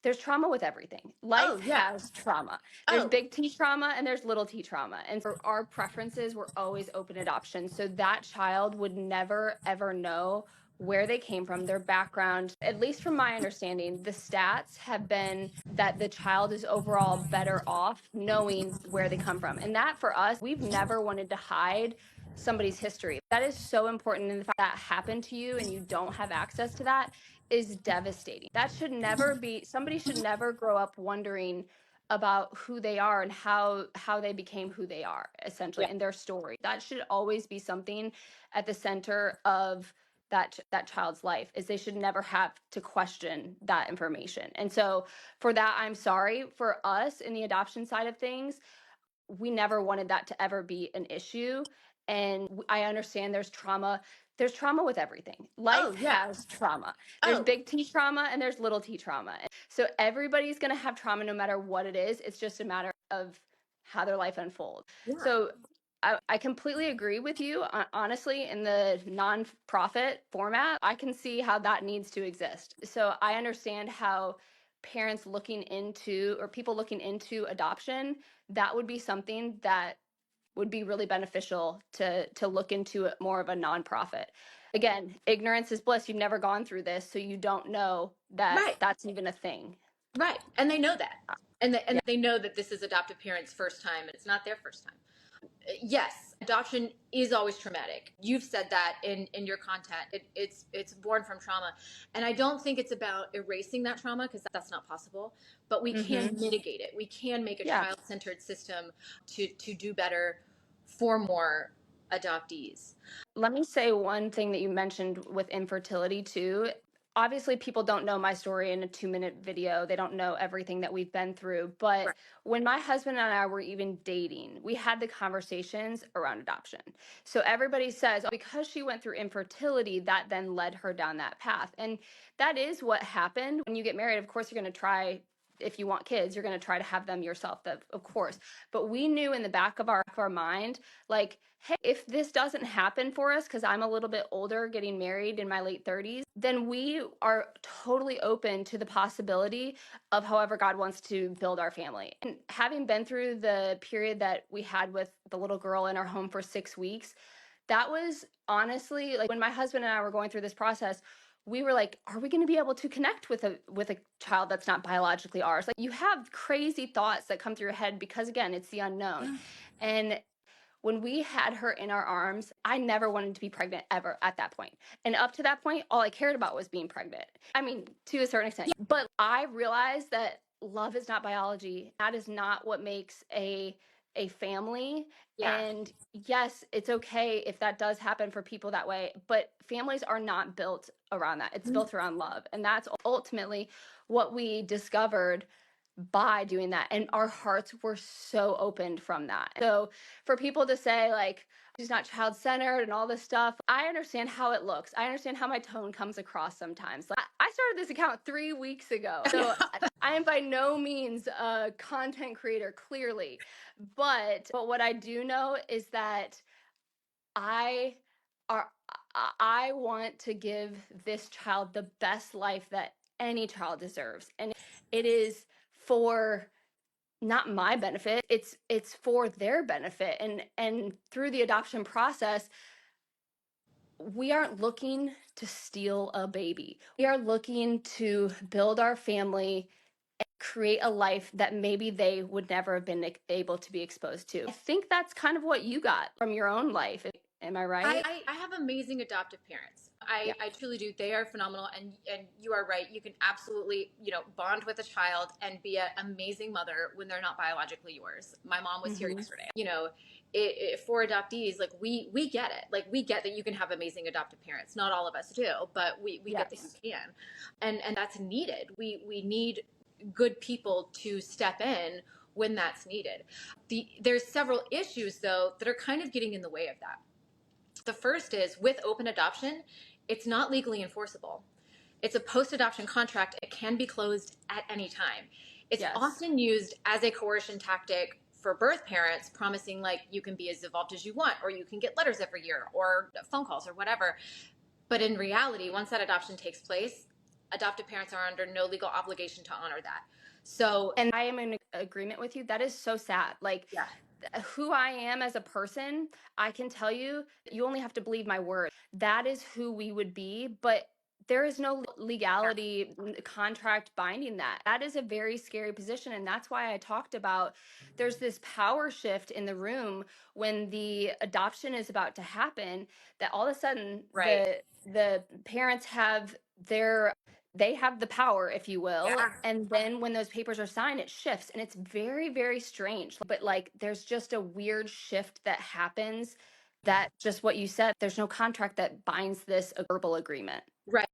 There's trauma with everything. Life Oh, yeah. has trauma. There's Oh, big T trauma and there's little T trauma. And for our preferences were always open adoption. So that child would never, ever know where they came from, their background. At least from my understanding, the stats have been that the child is overall better off knowing where they come from. And that for us, we've never wanted to hide somebody's history. That is so important. And the fact that happened to you and you don't have access to that is devastating. That should never be, somebody should never grow up wondering about who they are and how they became who they are, essentially, yeah. in their story. That should always be something at the center of that child's life, is they should never have to question that information. And so for that, I'm sorry. For us in the adoption side of things, we never wanted that to ever be an issue. And I understand there's trauma. There's trauma with everything. Life Oh, yeah. has trauma. There's Oh, big T trauma and there's little T trauma. So everybody's going to have trauma no matter what it is. It's just a matter of how their life unfolds. yeah. So I completely agree with you. Honestly, in the nonprofit format, I can see how that needs to exist. So I understand how parents looking into, or people looking into adoption, that would be something that would be really beneficial to look into it more of a nonprofit. Again, ignorance is bliss. You've never gone through this, so you don't know that Right. that's even a thing. Right. And they know that. And Yeah. they know that this is adoptive parents' first time and it's not their first time. Yes, adoption is always traumatic. You've said that in your content. It's born from trauma. And I don't think it's about erasing that trauma because that's not possible, but we can Mm-hmm. mitigate it. We can make a Yeah. child-centered system to do better for more adoptees. Let me say one thing that you mentioned with infertility too. Obviously, people don't know my story in a 2-minute video. They don't know everything that we've been through. But Right. when my husband and I were even dating, we had the conversations around adoption. So everybody says, oh, because she went through infertility, that then led her down that path. And that is what happened. When you get married, of course, you're going to try, if you want kids, you're going to try to have them yourself, of course. But we knew in the back of our mind, like, hey, if this doesn't happen for us, because I'm a little bit older, getting married in my late 30s, then we are totally open to the possibility of however God wants to build our family. And having been through the period that we had with the little girl in our home for 6 weeks, that was honestly like when my husband and I were going through this process, we were like, are we going to be able to connect with a child that's not biologically ours? Like, you have crazy thoughts that come through your head because, again, it's the unknown. And when we had her in our arms, I never wanted to be pregnant ever at that point. And up to that point, all I cared about was being pregnant. I mean, to a certain extent. But I realized that love is not biology. That is not what makes a family. Yeah. And yes, it's okay if that does happen for people that way, but families are not built around that. It's built around love. And that's ultimately what we discovered by doing that, and our hearts were so opened from that. So for people to say like she's not child centered and all this stuff, I understand how it looks. I understand how my tone comes across sometimes. Like, I started this account 3 weeks ago, so I am by no means a content creator, clearly, but what I do know is that I are I want to give this child the best life that any child deserves. And it is for not my benefit, it's for their benefit. And through the adoption process, we aren't looking to steal a baby. We are looking to build our family, create a life that maybe they would never have been able to be exposed to. I think that's kind of what you got from your own life. Am I right? I have amazing adoptive parents. Yeah. I truly do. They are phenomenal. And you are right. You can absolutely, bond with a child and be an amazing mother when they're not biologically yours. My mom was here Hmm. yesterday. For adoptees, like we get it. Like we get that you can have amazing adoptive parents. Not all of us do, but we get that you Yes. can. And that's needed. We need good people to step in when that's needed. There's several issues though that are kind of getting in the way of that. The first is with open adoption, it's not legally enforceable. It's a post adoption contract. It can be closed at any time. It's Yes. often used as a coercion tactic for birth parents, promising like you can be as involved as you want, or you can get letters every year, or phone calls, or whatever. But in reality, once that adoption takes place, adoptive parents are under no legal obligation to honor that. So, And I am in agreement with you. That is so sad. Like, yeah, who I am as a person, I can tell you, you only have to believe my word. That is who we would be, but there is no legality contract binding that. That is a very scary position. And that's why I talked about there's this power shift in the room when the adoption is about to happen, that all of a sudden right. the parents have their they have the power, if you will. Yeah. And then when those papers are signed, it shifts. And it's very, very strange. But like, there's just a weird shift that happens that just what you said, there's no contract that binds this a verbal agreement. Right.